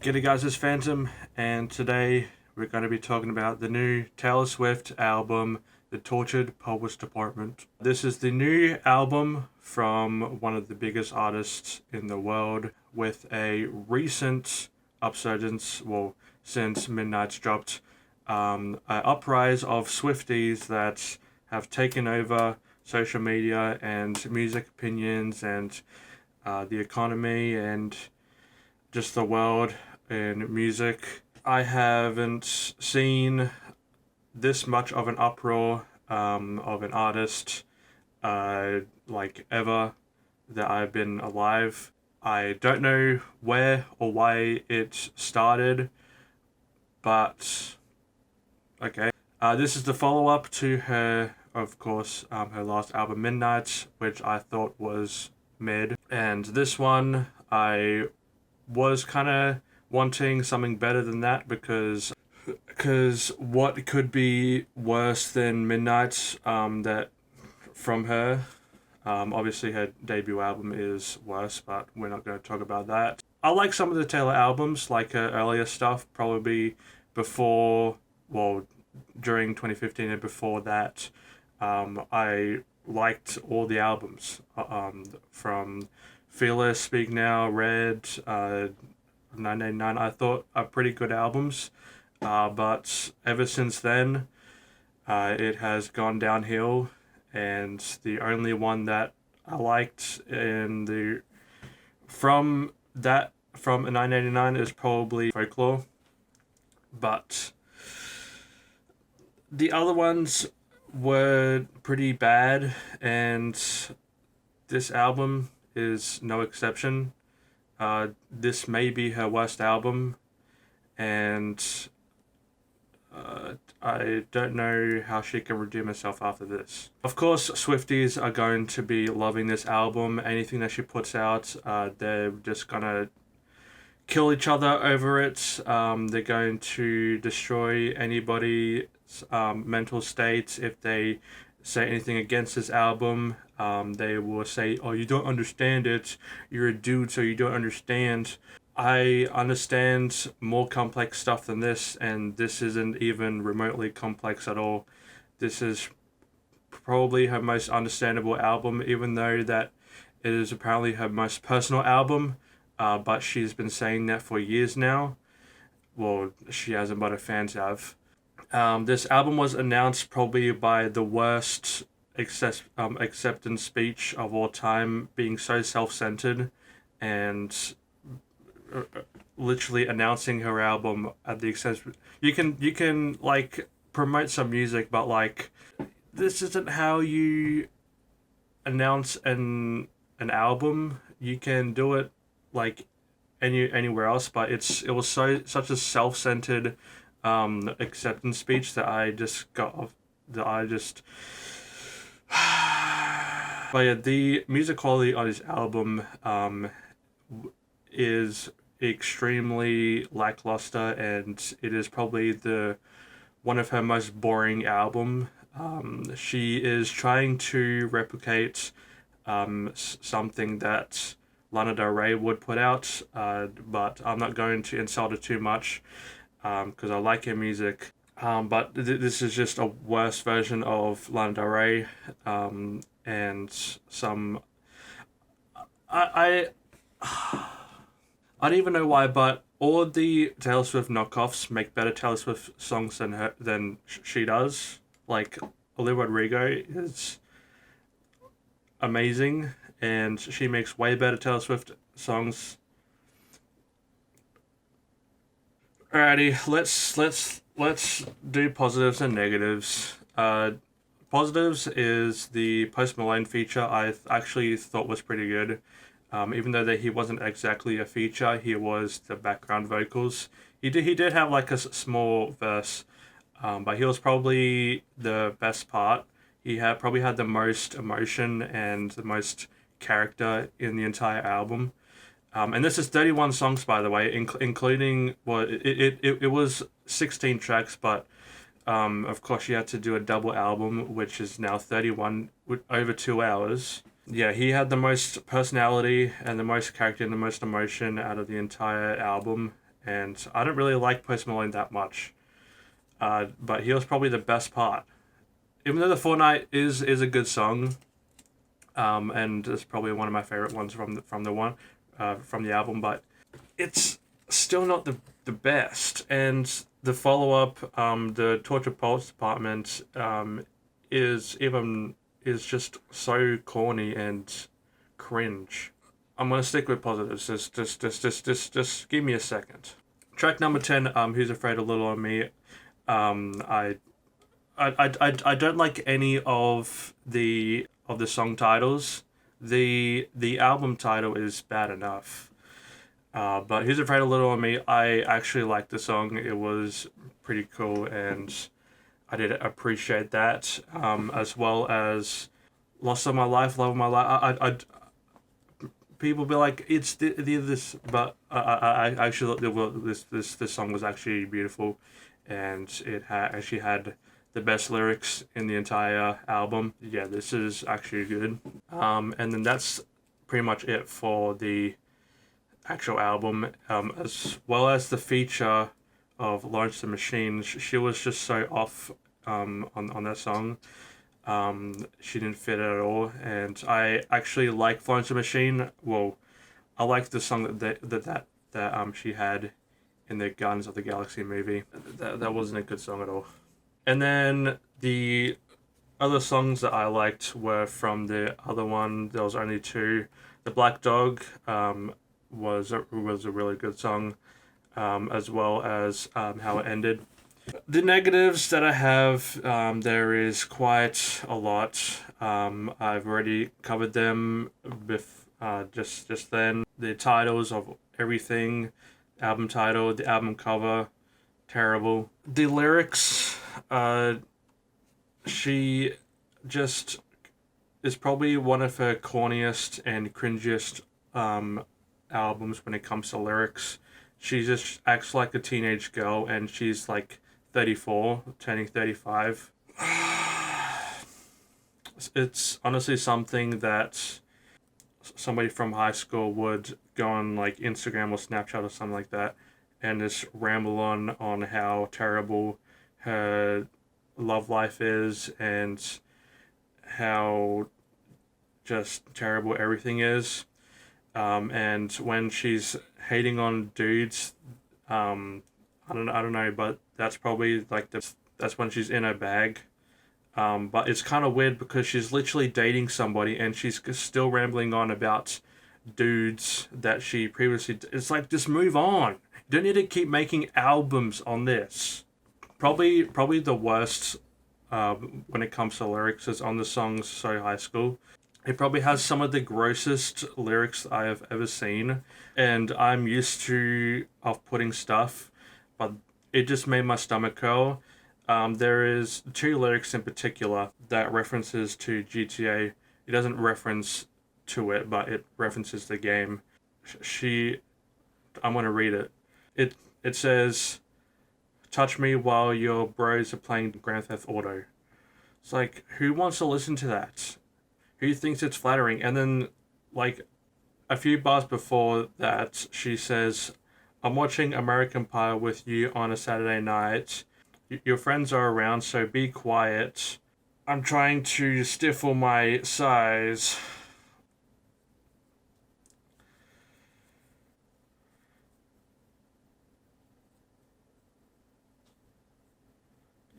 G'day guys, it's Phantom, and today we're going to be talking about the new Taylor Swift album, The Tortured Poets Department. This is the new album from one of the biggest artists in the world, with a recent upsurgence, since Midnight's dropped, an uprise of Swifties that have taken over social media and music opinions and the economy and just the world in music. I haven't seen this much of an uproar of an artist like ever that I've been alive. I don't know where or why it started, but okay. This is the follow-up to her, of course, her last album, Midnight, which I thought was mid. And this one, I was kind of wanting something better than that because what could be worse than Midnight that from her? Obviously her debut album is worse, but we're not going to talk about that. I like some of the Taylor albums, like her earlier stuff, probably during 2015 and before that. I liked all the albums from Fearless, Speak Now, Red, 989, I thought are pretty good albums, but ever since then, it has gone downhill, and the only one that I liked from 989 is probably Folklore, but the other ones were pretty bad, and this album is no exception. This may be her worst album, and I don't know how she can redeem herself after this. Of course, Swifties are going to be loving this album. Anything that she puts out, they're just gonna kill each other over it. They're going to destroy anybody's mental state if they say anything against this album. They will say, "Oh, you don't understand it. You're a dude, so you don't understand." I understand more complex stuff than this, and this isn't even remotely complex at all. This is probably her most understandable album, even though that it is apparently her most personal album. But she's been saying that for years now. Well, she hasn't, but her fans have. This album was announced probably by the worst acceptance speech of all time, being so self-centered and literally announcing her album at the extent you can like promote some music, but like this isn't how you announce an album. You can do it like anywhere else, but it was such a self-centered acceptance speech that I just but yeah, the music quality on his album is extremely lackluster, and it is probably one of her most boring album. She is trying to replicate something that Lana Del Rey would put out, but I'm not going to insult her too much because I like her music. But this is just a worse version of Lana Del Rey, and some I don't even know why, but all the Taylor Swift knockoffs make better Taylor Swift songs than she does. Like Olivia Rodrigo is amazing, and she makes way better Taylor Swift songs. Alrighty, let's do positives and negatives. Positives is the Post Malone feature. I actually thought was pretty good. Even though that he wasn't exactly a feature, he was the background vocals. He did have like a small verse, but he was probably the best part. He probably had the most emotion and the most character in the entire album. And this is 31 songs, by the way, including it was 16 tracks, but of course you had to do a double album, which is now 31 with over 2 hours. Yeah, he had the most personality and the most character and the most emotion out of the entire album, and I don't really like Post Malone that much. But he was probably the best part. Even though the Fortnite is a good song, and it's probably one of my favorite ones from the album, but it's still not the best. And the follow up, the Torture Pulse Department, is just so corny and cringe. I'm gonna stick with positives. Just give me a second. Track number 10, Who's Afraid of Little on Me. I I don't like any of the song titles. The album title is bad enough. But Who's Afraid of Little on Me, I actually liked the song. It was pretty cool, and I did appreciate that. As well as Lost of My Life, Love of My Life. People be like, it's this, but I actually this song was actually beautiful, and it actually had the best lyrics in the entire album. Yeah, this is actually good. And then that's pretty much it for the actual album, as well as the feature of Lawrence the Machine. She was just so off on that song. She didn't fit at all, and I actually like Florence the Machine. Well, I like the song that she had in the Guardians of the Galaxy movie. That wasn't a good song at all. And then the other songs that I liked were from the other one. There was only two. The Black Dog was a really good song, as well as how it ended. The negatives that I have, there is quite a lot. I've already covered them just then. The titles of everything, album title, the album cover, terrible. The lyrics, she just is probably one of her corniest and cringiest albums when it comes to lyrics. She just acts like a teenage girl, and she's like 34, turning 35. It's honestly something that somebody from high school would go on like Instagram or Snapchat or something like that and just ramble on how terrible her love life is and how just terrible everything is. And when she's hating on dudes, I don't know, but that's probably like that's when she's in her bag. But it's kind of weird because she's literally dating somebody and she's still rambling on about dudes that she previously. It's like, just move on. You don't need to keep making albums on this. Probably the worst when it comes to lyrics is on the song So High School. It probably has some of the grossest lyrics I have ever seen, and I'm used to off-putting stuff, but it just made my stomach curl. There is two lyrics in particular that references to GTA. It doesn't reference to it, but it references the game. I'm gonna read it. It says, "Touch me while your bros are playing Grand Theft Auto." It's like, who wants to listen to that? Who thinks it's flattering? And then, like, a few bars before that, she says, "I'm watching American Pie with you on a Saturday night. Your friends are around, so be quiet. I'm trying to stifle my size."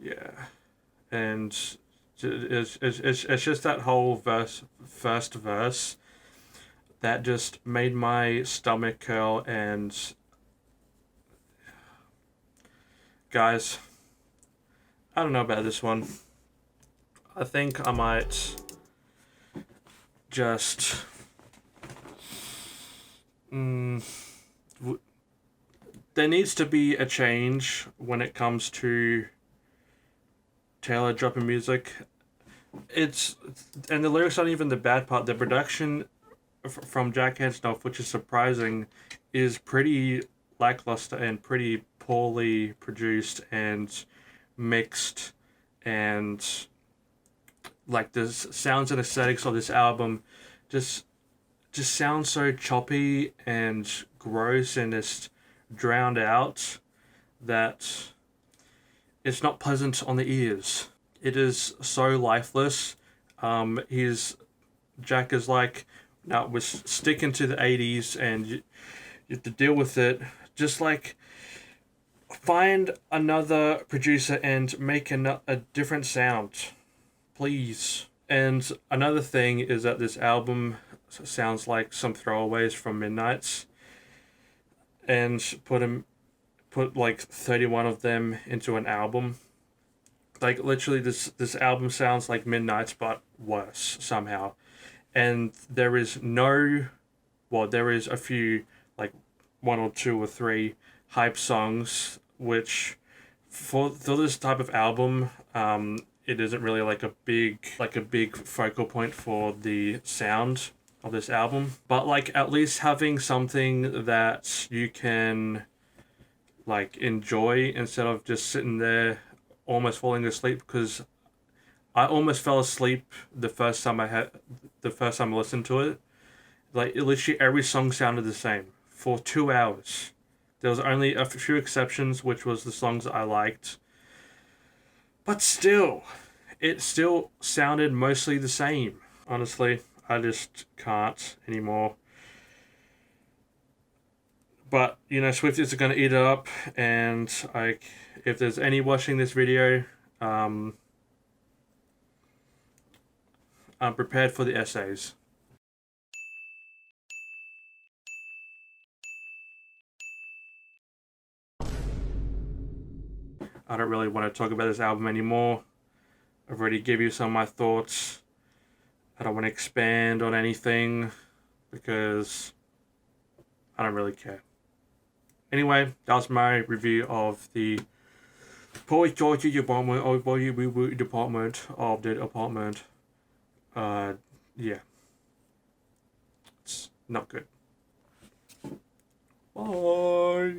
Yeah. And it's just that whole first verse that just made my stomach curl. And guys, I don't know about this one. I think I might just there needs to be a change when it comes to Taylor dropping music. And the lyrics aren't even the bad part. The production from Jack Antonoff, which is surprising, is pretty lackluster and pretty poorly produced and mixed, and like the sounds and aesthetics of this album just sound so choppy and gross and just drowned out that it's not pleasant on the ears. It is so lifeless. Jack is like, no, we're sticking to the 80s and you have to deal with it. Just like, find another producer and make a different sound, please. And another thing is that this album sounds like some throwaways from Midnight's, and put like 31 of them into an album. Like literally this album sounds like Midnight's but worse somehow. And there is a few, like one or two or three hype songs, which for this type of album, it isn't really like a big focal point for the sound of this album. But like at least having something that you can like enjoy instead of just sitting there almost falling asleep, because I almost fell asleep the first time I listened to it. Like literally every song sounded the same for 2 hours. There was only a few exceptions, which was the songs that I liked. But still, it still sounded mostly the same. Honestly, I just can't anymore. But, you know, Swifties are going to eat it up, and like, if there's any watching this video, I'm prepared for the essays. I don't really want to talk about this album anymore. I've already given you some of my thoughts. I don't want to expand on anything because I don't really care. Anyway, that was my review of the Poetry Department of the Department of the Apartment. Yeah. It's not good. Bye.